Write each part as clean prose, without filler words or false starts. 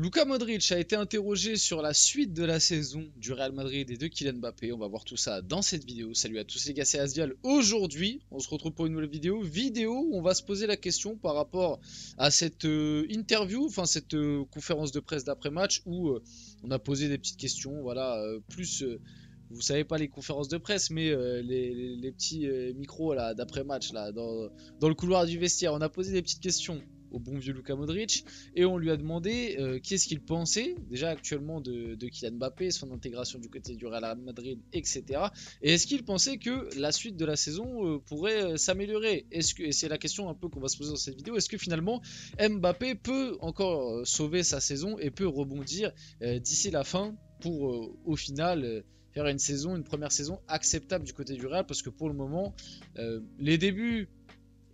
Luka Modric a été interrogé sur la suite de la saison du Real Madrid et de Kylian Mbappé. On va voir tout ça dans cette vidéo. Salut à tous les gars, c'est Asdial. Aujourd'hui, on se retrouve pour une nouvelle vidéo où on va se poser la question par rapport à cette interview, enfin cette conférence de presse d'après-match où on a posé des petites questions, voilà, vous savez pas les conférences de presse, mais les petits micros là d'après-match là dans le couloir du vestiaire. On a posé des petites questions au bon vieux Luka Modric et on lui a demandé qu'est-ce qu'il pensait déjà actuellement de Kylian Mbappé, son intégration du côté du Real Madrid, etc. Et est-ce qu'il pensait que la suite de la saison pourrait s'améliorer? Et c'est la question un peu qu'on va se poser dans cette vidéo, est-ce que finalement Mbappé peut encore sauver sa saison et peut rebondir d'ici la fin pour au final faire une première saison acceptable du côté du Real? Parce que pour le moment les débuts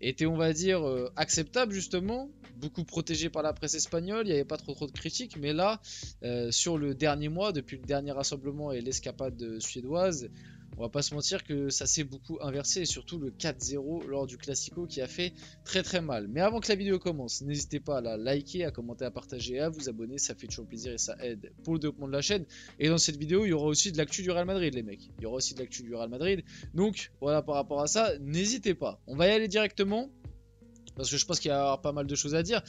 était, on va dire, acceptable justement, beaucoup protégé par la presse espagnole, il n'y avait pas trop de critiques, mais là, sur le dernier mois, depuis le dernier rassemblement et l'escapade suédoise, on va pas se mentir que ça s'est beaucoup inversé, et surtout le 4-0 lors du Classico qui a fait très mal. Mais avant que la vidéo commence, n'hésitez pas à la liker, à commenter, à partager et à vous abonner, ça fait toujours plaisir et ça aide pour le développement de la chaîne. Et dans cette vidéo, il y aura aussi de l'actu du Real Madrid, les mecs. Il y aura aussi de l'actu du Real Madrid. Donc voilà, par rapport à ça, n'hésitez pas. On va y aller directement, parce que je pense qu'il y a pas mal de choses à dire.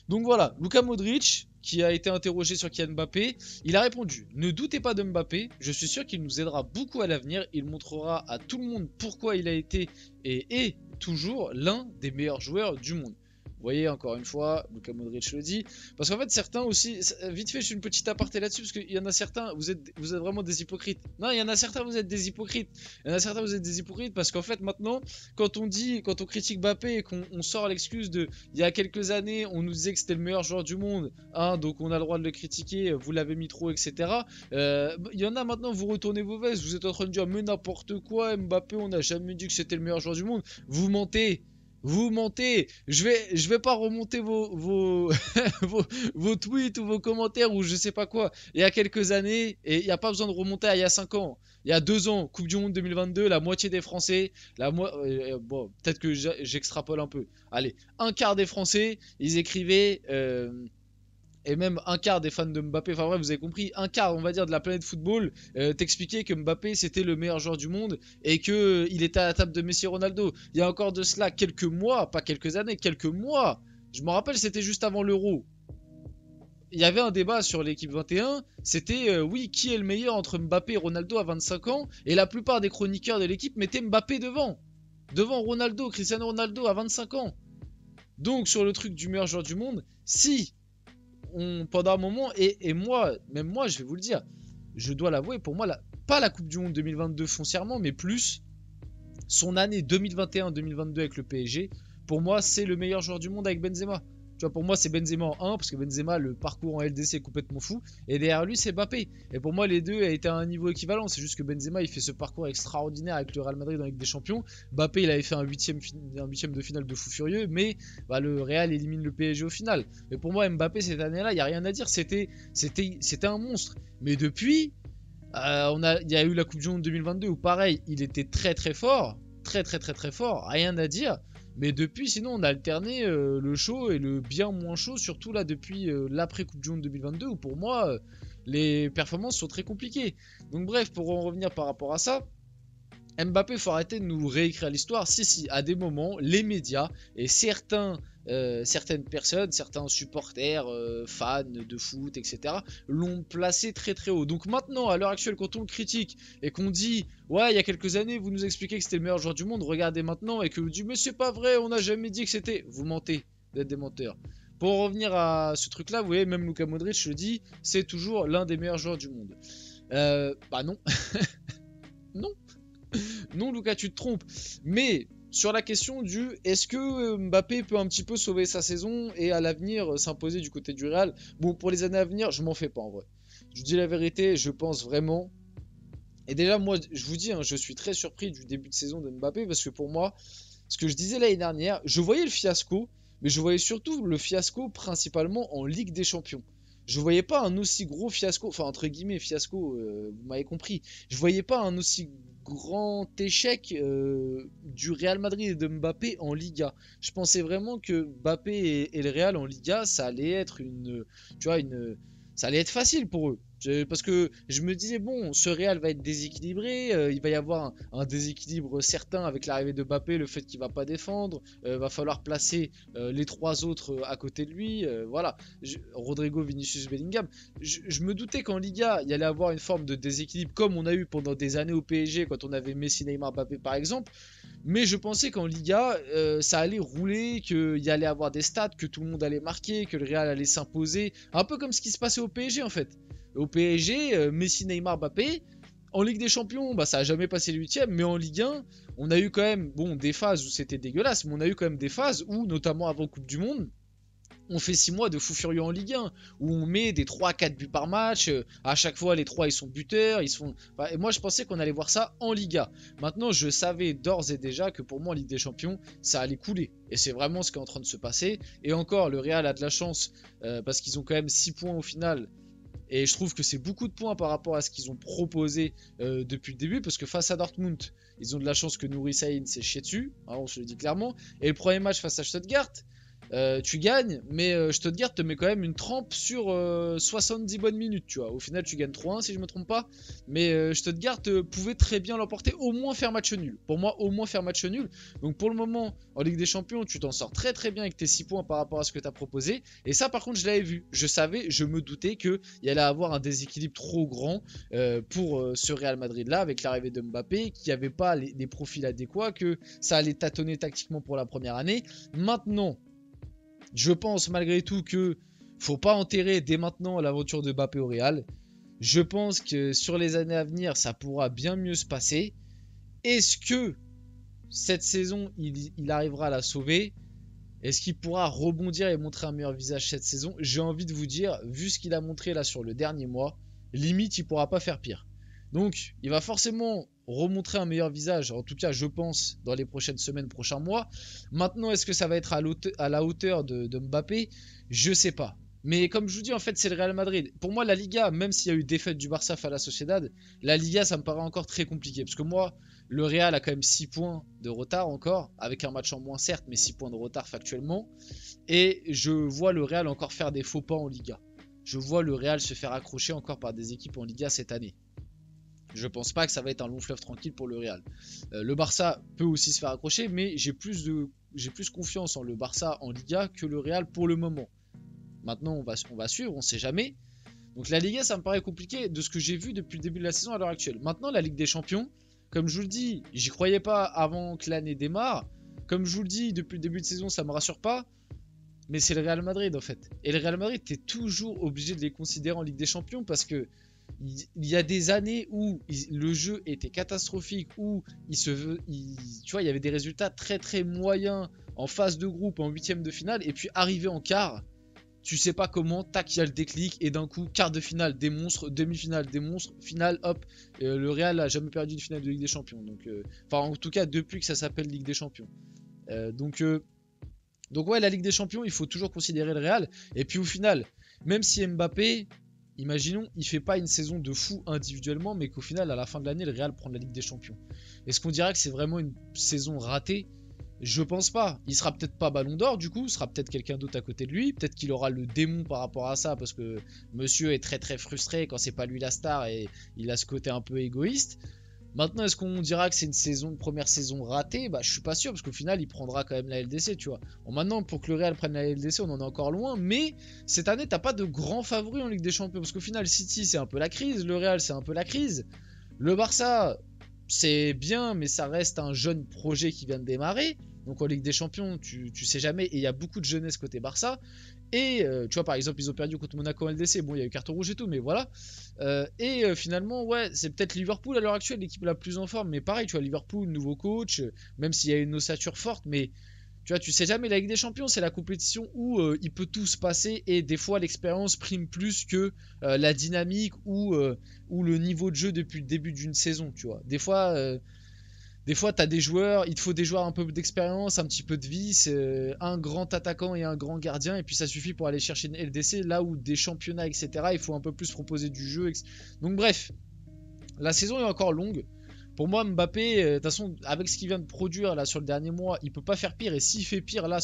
Donc voilà, Luka Modric, qui a été interrogé sur Kylian Mbappé, il a répondu: ne doutez pas de Mbappé, je suis sûr qu'il nous aidera beaucoup à l'avenir, il montrera à tout le monde pourquoi il a été et est toujours l'un des meilleurs joueurs du monde. Vous voyez, encore une fois, Luka Modric le dit. Parce qu'en fait, certains aussi, vite fait, je fais une petite aparté là-dessus, parce qu'il y en a certains, vous êtes vraiment des hypocrites. Non, il y en a certains, vous êtes des hypocrites. Il y en a certains, vous êtes des hypocrites, parce qu'en fait, maintenant, quand on critique Mbappé et qu'on sort l'excuse de, il y a quelques années, on nous disait que c'était le meilleur joueur du monde, hein, donc on a le droit de le critiquer, vous l'avez mis trop, etc. Il y en a maintenant, vous retournez vos vestes, vous êtes en train de dire, mais n'importe quoi, Mbappé, on n'a jamais dit que c'était le meilleur joueur du monde. Vous mentez. Vous mentez, je vais pas remonter vos tweets ou vos commentaires ou je sais pas quoi. Il y a quelques années, et il n'y a pas besoin de remonter à il y a 5 ans. Il y a 2 ans, Coupe du Monde 2022, la moitié des Français, bon, peut-être que j'extrapole un peu. Allez, un quart des Français, ils écrivaient et même un quart des fans de Mbappé, enfin bref, vous avez compris, un quart, on va dire, de la planète football, t'expliquait que Mbappé c'était le meilleur joueur du monde et que il était à la table de Messi et Ronaldo. Il y a encore de cela quelques mois, pas quelques années, quelques mois. Je me rappelle, c'était juste avant l'Euro. Il y avait un débat sur l'équipe 21, c'était oui, qui est le meilleur entre Mbappé et Ronaldo à 25 ans, et la plupart des chroniqueurs de l'équipe mettaient Mbappé devant Ronaldo, Cristiano Ronaldo à 25 ans. Donc sur le truc du meilleur joueur du monde, si pendant un moment, et moi, même moi, je vais vous le dire, je dois l'avouer, pour moi, pas la Coupe du Monde 2022 foncièrement, mais plus son année 2021-2022 avec le PSG, pour moi, c'est le meilleur joueur du monde avec Benzema. Tu vois, pour moi, c'est Benzema en 1, parce que Benzema, le parcours en LDC est complètement fou. Et derrière lui, c'est Mbappé. Et pour moi, les deux étaient à un niveau équivalent. C'est juste que Benzema, il fait ce parcours extraordinaire avec le Real Madrid en Ligue des Champions. Mbappé, il avait fait un huitième de finale de fou furieux. Mais bah, le Real élimine le PSG au final. Mais pour moi, Mbappé, cette année-là, il n'y a rien à dire. C'était un monstre. Mais depuis, il y a eu la Coupe du Monde 2022 où pareil, il était très fort. Très fort. Rien à dire. Mais depuis, sinon, on a alterné le chaud et le bien moins chaud, surtout là depuis l'après Coupe du Monde 2022, où pour moi, les performances sont très compliquées. Donc bref, pour en revenir par rapport à ça, Mbappé, faut arrêter de nous réécrire l'histoire. Si, à des moments, les médias et certaines personnes, certains supporters, fans de foot, etc., l'ont placé très haut. Donc maintenant, à l'heure actuelle, quand on le critique et qu'on dit ouais, il y a quelques années, vous nous expliquez que c'était le meilleur joueur du monde, regardez maintenant, et que vous dites mais c'est pas vrai, on n'a jamais dit que c'était. Vous mentez, vous êtes des menteurs. Pour en revenir à ce truc-là, vous voyez, même Luka Modric le dit, c'est toujours l'un des meilleurs joueurs du monde. Bah non. Non. Non, Lucas, tu te trompes. Mais sur la question du est-ce que Mbappé peut un petit peu sauver sa saison et à l'avenir s'imposer du côté du Real, bon, pour les années à venir, je m'en fais pas en vrai. Je vous dis la vérité, je pense vraiment. Et déjà, moi, je vous dis, hein, je suis très surpris du début de saison de Mbappé parce que pour moi, ce que je disais l'année dernière, je voyais le fiasco, mais je voyais surtout le fiasco principalement en Ligue des Champions. Je voyais pas un aussi gros fiasco, enfin entre guillemets fiasco, vous m'avez compris. Je voyais pas un aussi grand échec du Real Madrid et de Mbappé en Liga. Je pensais vraiment que Mbappé et le Real en Liga, ça allait être tu vois, ça allait être facile pour eux. Parce que je me disais, bon, ce Real va être déséquilibré, il va y avoir un déséquilibre certain avec l'arrivée de Mbappé, le fait qu'il va pas défendre, va falloir placer les trois autres à côté de lui, voilà, Rodrigo, Vinicius, Bellingham. Je me doutais qu'en Liga, il y allait avoir une forme de déséquilibre comme on a eu pendant des années au PSG quand on avait Messi, Neymar, Mbappé par exemple. Mais je pensais qu'en Liga, ça allait rouler, qu'il y allait avoir des stats, que tout le monde allait marquer, que le Real allait s'imposer. Un peu comme ce qui se passait au PSG en fait. Au PSG, Messi, Neymar, Mbappé. En Ligue des Champions, bah, ça a jamais passé le 8ème, mais en Ligue 1, on a eu quand même des phases où c'était dégueulasse, mais on a eu quand même des phases où, notamment avant Coupe du Monde, on fait 6 mois de fou furieux en Ligue 1 où on met des 3-4 buts par match, à chaque fois les 3 ils sont buteurs, et moi je pensais qu'on allait voir ça en Liga. Maintenant je savais d'ores et déjà que pour moi en Ligue des Champions ça allait couler, et c'est vraiment ce qui est en train de se passer. Et encore le Real a de la chance parce qu'ils ont quand même 6 points au final. Et je trouve que c'est beaucoup de points par rapport à ce qu'ils ont proposé depuis le début, parce que face à Dortmund, ils ont de la chance que Nouri Sahin s'est chié dessus, hein, on se le dit clairement. Et le premier match face à Stuttgart, tu gagnes, mais Stuttgart te met quand même une trempe sur 70 bonnes minutes, tu vois. Au final, tu gagnes 3-1 si je me trompe pas. Mais Stuttgart pouvait très bien l'emporter, au moins faire match nul. Pour moi, au moins faire match nul. Donc pour le moment, en Ligue des Champions, tu t'en sors très très bien avec tes 6 points par rapport à ce que tu as proposé. Et ça, par contre, je l'avais vu. Je savais, je me doutais qu'il y allait avoir un déséquilibre trop grand pour ce Real Madrid-là, avec l'arrivée de Mbappé, qui n'avait pas les profils adéquats, que ça allait tâtonner tactiquement pour la première année. Maintenant, je pense malgré tout que faut pas enterrer dès maintenant l'aventure de Mbappé au Real. Je pense que sur les années à venir, ça pourra bien mieux se passer. Est-ce que cette saison, il arrivera à la sauver? Est-ce qu'il pourra rebondir et montrer un meilleur visage cette saison? J'ai envie de vous dire, vu ce qu'il a montré là sur le dernier mois, limite il pourra pas faire pire. Donc il va forcément remontrer un meilleur visage, en tout cas je pense, dans les prochaines semaines, prochains mois. Maintenant, est-ce que ça va être à la hauteur de Mbappé? Je sais pas. Mais comme je vous dis, en fait, c'est le Real Madrid. Pour moi, la Liga, même s'il y a eu défaite du Barça face à la Sociedad, la Liga, ça me paraît encore très compliqué. Parce que moi, le Real a quand même 6 points de retard encore, avec un match en moins certes, mais 6 points de retard factuellement. Et je vois le Real encore faire des faux pas en Liga. Je vois le Real se faire accrocher encore par des équipes en Liga cette année. Je pense pas que ça va être un long fleuve tranquille pour le Real. Le Barça peut aussi se faire accrocher, mais j'ai plus confiance en le Barça en Liga que le Real pour le moment. Maintenant, on va suivre, on sait jamais. Donc la Liga, ça me paraît compliqué de ce que j'ai vu depuis le début de la saison à l'heure actuelle. Maintenant, la Ligue des Champions, comme je vous le dis, j'y croyais pas avant que l'année démarre. Comme je vous le dis, depuis le début de saison, ça me rassure pas. Mais c'est le Real Madrid en fait. Et le Real Madrid, t'es toujours obligé de les considérer en Ligue des Champions parce que il y a des années où le jeu était catastrophique, où tu vois, il y avait des résultats très très moyens en phase de groupe, en huitième de finale, et puis arrivé en quart, tu sais pas comment, tac, il y a le déclic, et d'un coup, quart de finale, des monstres, demi-finale, des monstres, finale, hop, le Real a jamais perdu une finale de Ligue des Champions. Donc, enfin, en tout cas, depuis que ça s'appelle Ligue des Champions. Donc ouais, la Ligue des Champions, il faut toujours considérer le Real. Et puis au final, même si Mbappé, imaginons, il fait pas une saison de fou individuellement, mais qu'au final, à la fin de l'année, le Real prend la Ligue des Champions. Est-ce qu'on dirait que c'est vraiment une saison ratée? Je pense pas. Il sera peut-être pas Ballon d'Or, du coup, ce sera peut-être quelqu'un d'autre à côté de lui. Peut-être qu'il aura le démon par rapport à ça, parce que monsieur est très très frustré quand c'est pas lui la star et il a ce côté un peu égoïste. Maintenant, est-ce qu'on dira que c'est une première saison ratée? Bah, je suis pas sûr, parce qu'au final, il prendra quand même la LDC, tu vois. Bon, maintenant, pour que le Real prenne la LDC, on en est encore loin, mais cette année, t'as pas de grands favoris en Ligue des Champions, parce qu'au final, City, c'est un peu la crise, le Real, c'est un peu la crise. Le Barça, c'est bien, mais ça reste un jeune projet qui vient de démarrer. Donc en Ligue des Champions, tu sais jamais, et il y a beaucoup de jeunesse côté Barça. Et tu vois, par exemple, ils ont perdu contre Monaco en LDC. Bon, il y a eu carton rouge et tout, mais voilà. Finalement, ouais, c'est peut-être Liverpool à l'heure actuelle, l'équipe la plus en forme. Mais pareil, tu vois, Liverpool, nouveau coach, même s'il y a une ossature forte, mais tu vois, tu sais jamais. La Ligue des Champions, c'est la compétition où il peut tout se passer, et des fois, l'expérience prime plus que la dynamique ou le niveau de jeu depuis le début d'une saison, tu vois. Des fois, tu as des joueurs, il te faut des joueurs un peu d'expérience, un petit peu de vice, un grand attaquant et un grand gardien, et puis ça suffit pour aller chercher une LDC, là où des championnats, etc., il faut un peu plus proposer du jeu. Donc bref, la saison est encore longue. Pour moi, Mbappé, de toute façon, avec ce qu'il vient de produire là sur le dernier mois, il peut pas faire pire. Et s'il fait pire là,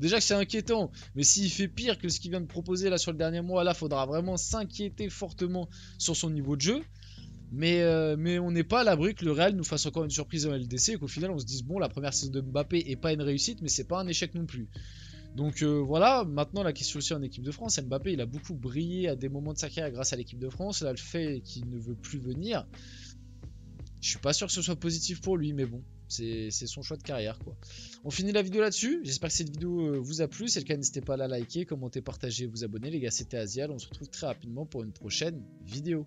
déjà que c'est inquiétant, mais s'il fait pire que ce qu'il vient de proposer là sur le dernier mois, là, faudra vraiment s'inquiéter fortement sur son niveau de jeu. Mais on n'est pas à l'abri que le Real nous fasse encore une surprise en LDC et qu'au final on se dise bon, la première saison de Mbappé est pas une réussite, mais c'est pas un échec non plus. Donc voilà, maintenant la question aussi en équipe de France, Mbappé il a beaucoup brillé à des moments de sa carrière grâce à l'équipe de France. Là, le fait qu'il ne veut plus venir, je suis pas sûr que ce soit positif pour lui, mais bon, c'est son choix de carrière quoi. On finit la vidéo là-dessus. J'espère que cette vidéo vous a plu. Si c'est le cas, n'hésitez pas à la liker, commenter, partager, vous abonner. Les gars, c'était Azial. On se retrouve très rapidement pour une prochaine vidéo.